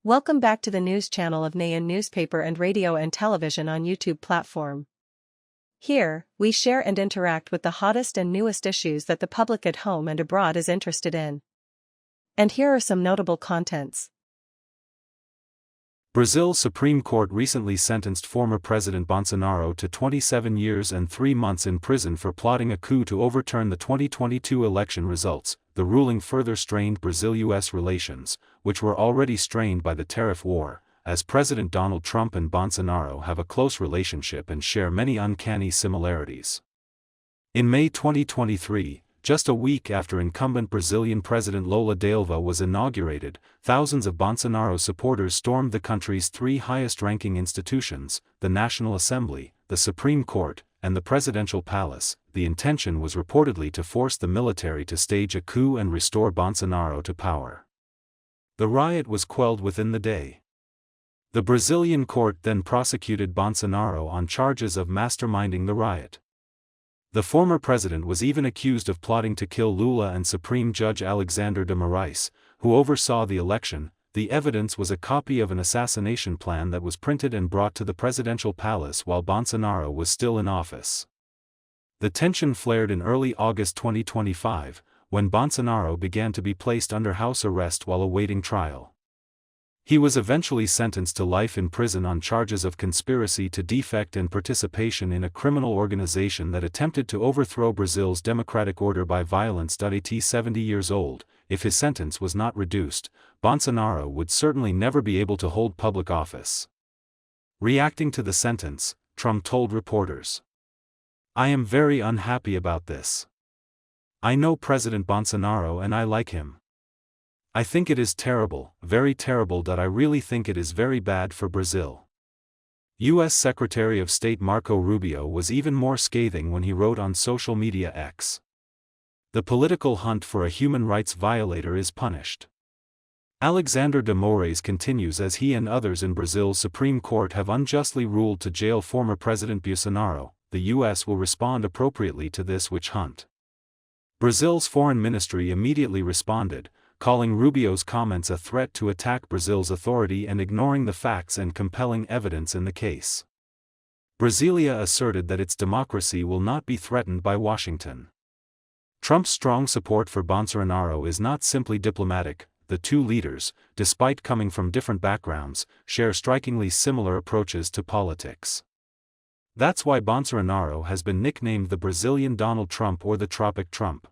Welcome back to the news channel of Nghe An Newspaper and radio and television on YouTube platform. Here, we share and interact with the hottest and newest issues that the public at home and abroad is interested in. And here are some notable contents. Brazil's Supreme Court recently sentenced former President Bolsonaro to 27 years and 3 months in prison for plotting a coup to overturn the 2022 election results. The ruling further strained Brazil-US relations, which were already strained by the tariff war, as President Donald Trump and Bolsonaro have a close relationship and share many uncanny similarities. In May 2023, just a week after incumbent Brazilian President Lula da Silva was inaugurated, thousands of Bolsonaro supporters stormed the country's three highest-ranking institutions, the National Assembly, the Supreme Court, and the Presidential Palace. The intention was reportedly to force the military to stage a coup and restore Bolsonaro to power. The riot was quelled within the day. The Brazilian court then prosecuted Bolsonaro on charges of masterminding the riot. The former president was even accused of plotting to kill Lula and Supreme Judge Alexander de Moraes, who oversaw the election. The evidence was a copy of an assassination plan that was printed and brought to the presidential palace while Bolsonaro was still in office. The tension flared in early August 2025, when Bolsonaro began to be placed under house arrest while awaiting trial. He was eventually sentenced to life in prison on charges of conspiracy to defect and participation in a criminal organization that attempted to overthrow Brazil's democratic order by violence. At 70 years old, if his sentence was not reduced, Bolsonaro would certainly never be able to hold public office. Reacting to the sentence, Trump told reporters, "I am very unhappy about this. I know President Bolsonaro and I like him. I think it is terrible, very terrible. I really think it is very bad for Brazil." U.S. Secretary of State Marco Rubio was even more scathing when he wrote on social media X, "The political hunt for a human rights violator is punished." Alexander de Moraes continues as he and others in Brazil's Supreme Court have unjustly ruled to jail former President Bolsonaro. The U.S. will respond appropriately to this witch hunt. Brazil's foreign ministry immediately responded, calling Rubio's comments a threat to attack Brazil's authority and ignoring the facts and compelling evidence in the case. Brasilia asserted that its democracy will not be threatened by Washington. Trump's strong support for Bolsonaro is not simply diplomatic. The two leaders, despite coming from different backgrounds, share strikingly similar approaches to politics. That's why Bolsonaro has been nicknamed the Brazilian Donald Trump or the Tropic Trump.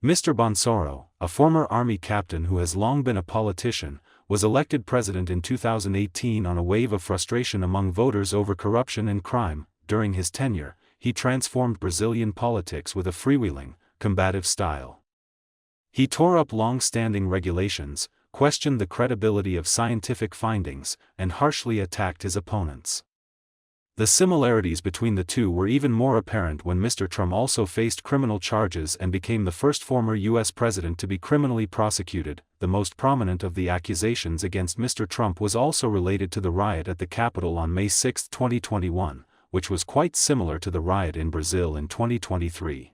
Mr. Bolsonaro, a former army captain who has long been a politician, was elected president in 2018 on a wave of frustration among voters over corruption and crime. During his tenure, he transformed Brazilian politics with a freewheeling, combative style. He tore up long-standing regulations, questioned the credibility of scientific findings, and harshly attacked his opponents. The similarities between the two were even more apparent when Mr. Trump also faced criminal charges and became the first former U.S. president to be criminally prosecuted. The most prominent of the accusations against Mr. Trump was also related to the riot at the Capitol on May 6, 2021, which was quite similar to the riot in Brazil in 2023.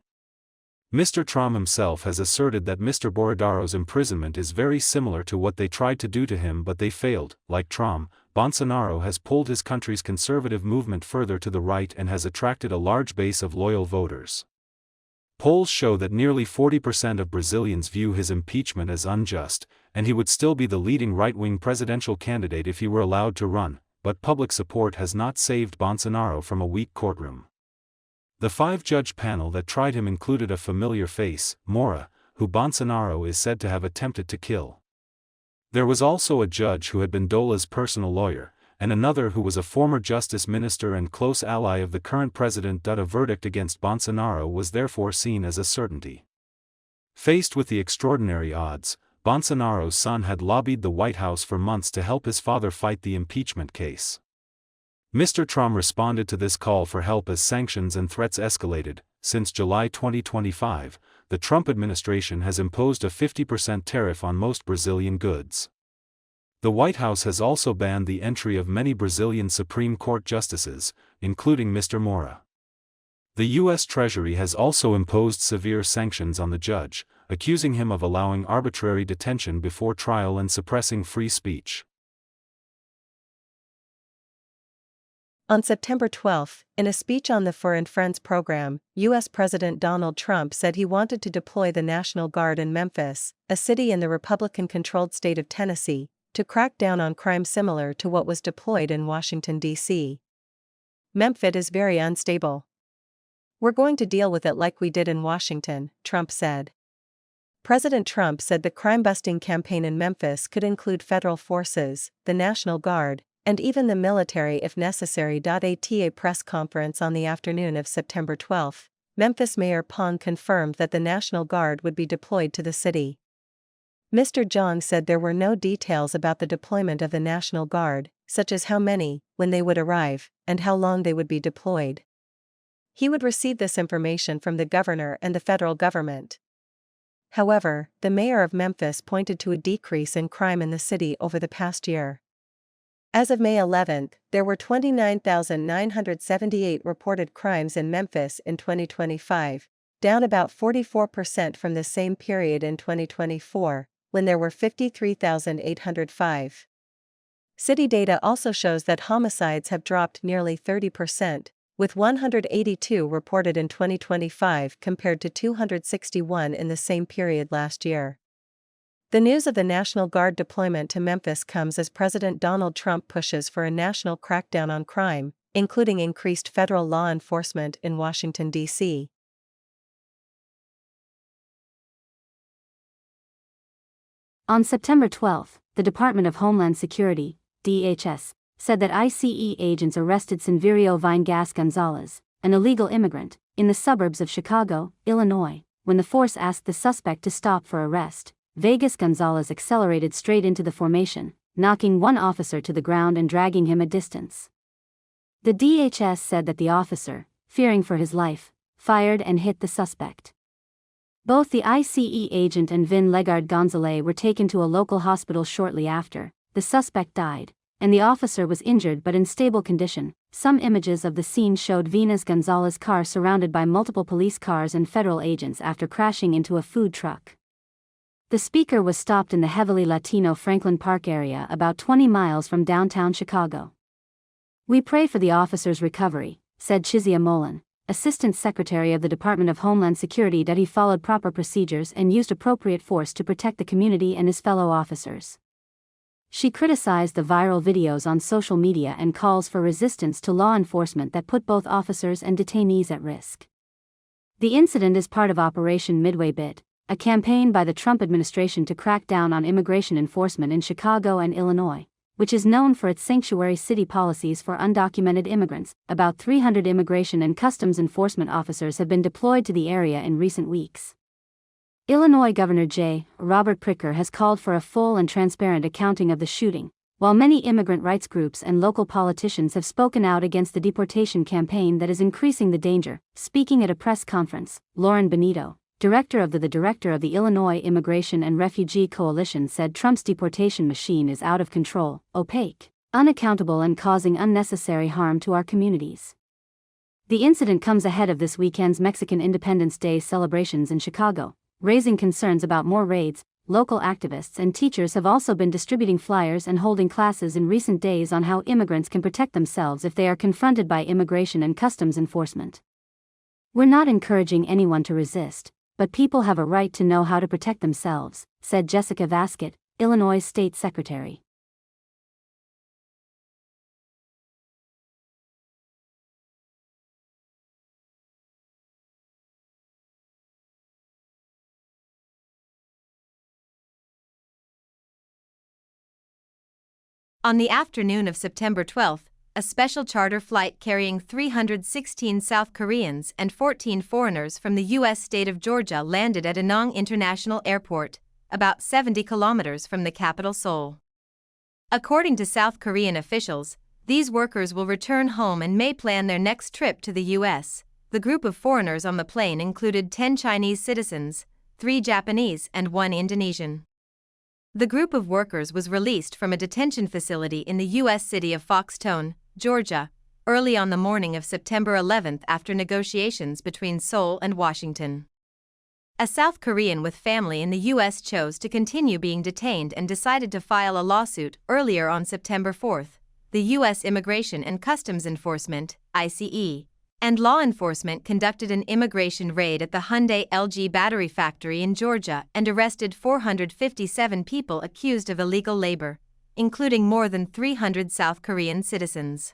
Mr. Trump himself has asserted that Mr. Bolsonaro's imprisonment is very similar to what they tried to do to him but they failed. Like Trump, Bolsonaro has pulled his country's conservative movement further to the right and has attracted a large base of loyal voters. Polls show that nearly 40% of Brazilians view his impeachment as unjust, and he would still be the leading right-wing presidential candidate if he were allowed to run, but public support has not saved Bolsonaro from a weak courtroom. The 5-judge panel that tried him included a familiar face, Moura, who Bolsonaro is said to have attempted to kill. There was also a judge who had been Lula's personal lawyer, and another who was a former justice minister and close ally of the current president. A verdict against Bolsonaro was therefore seen as a certainty. Faced with the extraordinary odds, Bolsonaro's son had lobbied the White House for months to help his father fight the impeachment case. Mr. Trump responded to this call for help as sanctions and threats escalated. Since July 2025, the Trump administration has imposed a 50% tariff on most Brazilian goods. The White House has also banned the entry of many Brazilian Supreme Court justices, including Mr. Moura. The U.S. Treasury has also imposed severe sanctions on the judge, accusing him of allowing arbitrary detention before trial and suppressing free speech. On September 12, in a speech on the For and Friends program, U.S. President Donald Trump said he wanted to deploy the National Guard in Memphis, a city in the Republican-controlled state of Tennessee, to crack down on crime similar to what was deployed in Washington, D.C. "Memphis is very unstable. We're going to deal with it like we did in Washington," Trump said. President Trump said the crime-busting campaign in Memphis could include federal forces, the National Guard, and even the military if necessary. At a press conference on the afternoon of September 12, Memphis Mayor Pong confirmed that the National Guard would be deployed to the city. Mr. Jong said there were no details about the deployment of the National Guard, such as how many, when they would arrive, and how long they would be deployed. He would receive this information from the governor and the federal government. However, the mayor of Memphis pointed to a decrease in crime in the city over the past year. As of May 11, there were 29,978 reported crimes in Memphis in 2025, down about 44% from the same period in 2024, when there were 53,805. City data also shows that homicides have dropped nearly 30%, with 182 reported in 2025 compared to 261 in the same period last year. The news of the National Guard deployment to Memphis comes as President Donald Trump pushes for a national crackdown on crime, including increased federal law enforcement in Washington, D.C. On September 12, the Department of Homeland Security, DHS, said that ICE agents arrested Silverio Villegas Gonzalez, an illegal immigrant, in the suburbs of Chicago, Illinois. When the force asked the suspect to stop for arrest, Vegas Gonzalez accelerated straight into the formation, knocking one officer to the ground and dragging him a distance. The DHS said that the officer, fearing for his life, fired and hit the suspect. Both the ICE agent and Vin Legard Gonzalez were taken to a local hospital shortly after. The suspect died, and the officer was injured but in stable condition. Some images of the scene showed Vegas Gonzalez's car surrounded by multiple police cars and federal agents after crashing into a food truck. The speaker was stopped in the heavily Latino Franklin Park area about 20 miles from downtown Chicago. "We pray for the officer's recovery," said Chizia Molan, Assistant Secretary of the Department of Homeland Security, that he followed proper procedures and used appropriate force to protect the community and his fellow officers. She criticized the viral videos on social media and calls for resistance to law enforcement that put both officers and detainees at risk. The incident is part of Operation Midway Bid, a campaign by the Trump administration to crack down on immigration enforcement in Chicago and Illinois, which is known for its sanctuary city policies for undocumented immigrants. About 300 immigration and customs enforcement officers have been deployed to the area in recent weeks. Illinois Governor J. Robert Pricker has called for a full and transparent accounting of the shooting, while many immigrant rights groups and local politicians have spoken out against the deportation campaign that is increasing the danger. Speaking at a press conference, Lauren Benito, director of the Illinois Immigration and Refugee Coalition, said Trump's deportation machine is out of control, opaque, unaccountable, and causing unnecessary harm to our communities. The incident comes ahead of this weekend's Mexican Independence Day celebrations in Chicago, raising concerns about more raids. Local activists and teachers have also been distributing flyers and holding classes in recent days on how immigrants can protect themselves if they are confronted by immigration and customs enforcement. "We're not encouraging anyone to resist, but people have a right to know how to protect themselves," said Jessica Vasquez, Illinois State Secretary. On the afternoon of September 12, a special charter flight carrying 316 South Koreans and 14 foreigners from the U.S. state of Georgia landed at Incheon International Airport, about 70 kilometers from the capital Seoul. According to South Korean officials, these workers will return home and may plan their next trip to the U.S. The group of foreigners on the plane included 10 Chinese citizens, 3 Japanese, and 1 Indonesian. The group of workers was released from a detention facility in the U.S. city of Foxtone, Georgia, early on the morning of September 11 after negotiations between Seoul and Washington. A South Korean with family in the U.S. chose to continue being detained and decided to file a lawsuit earlier on September 4, the U.S. Immigration and Customs Enforcement, ICE, and law enforcement conducted an immigration raid at the Hyundai LG battery factory in Georgia and arrested 457 people accused of illegal labor, including more than 300 South Korean citizens.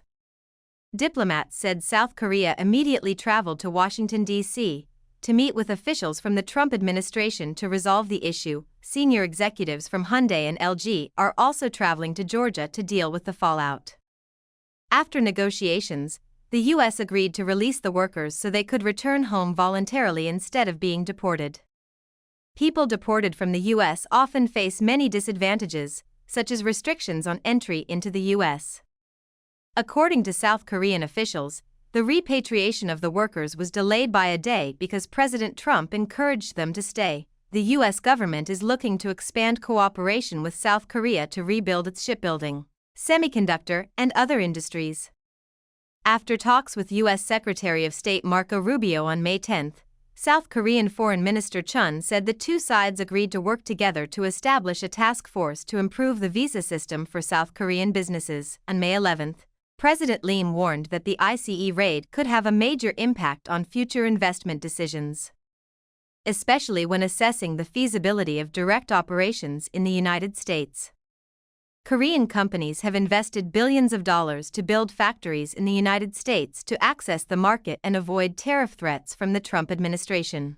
Diplomats said South Korea immediately traveled to Washington, D.C., to meet with officials from the Trump administration to resolve the issue. Senior executives from Hyundai and LG are also traveling to Georgia to deal with the fallout. After negotiations, the U.S. agreed to release the workers so they could return home voluntarily instead of being deported. People deported from the U.S. often face many disadvantages, such as restrictions on entry into the U.S. According to South Korean officials, the repatriation of the workers was delayed by a day because President Trump encouraged them to stay. The U.S. government is looking to expand cooperation with South Korea to rebuild its shipbuilding, semiconductor, and other industries. After talks with U.S. Secretary of State Marco Rubio on May 10, South Korean Foreign Minister Chun said the two sides agreed to work together to establish a task force to improve the visa system for South Korean businesses. On May 11, President Lim warned that the ICE raid could have a major impact on future investment decisions, especially when assessing the feasibility of direct operations in the United States. Korean companies have invested billions of dollars to build factories in the United States to access the market and avoid tariff threats from the Trump administration.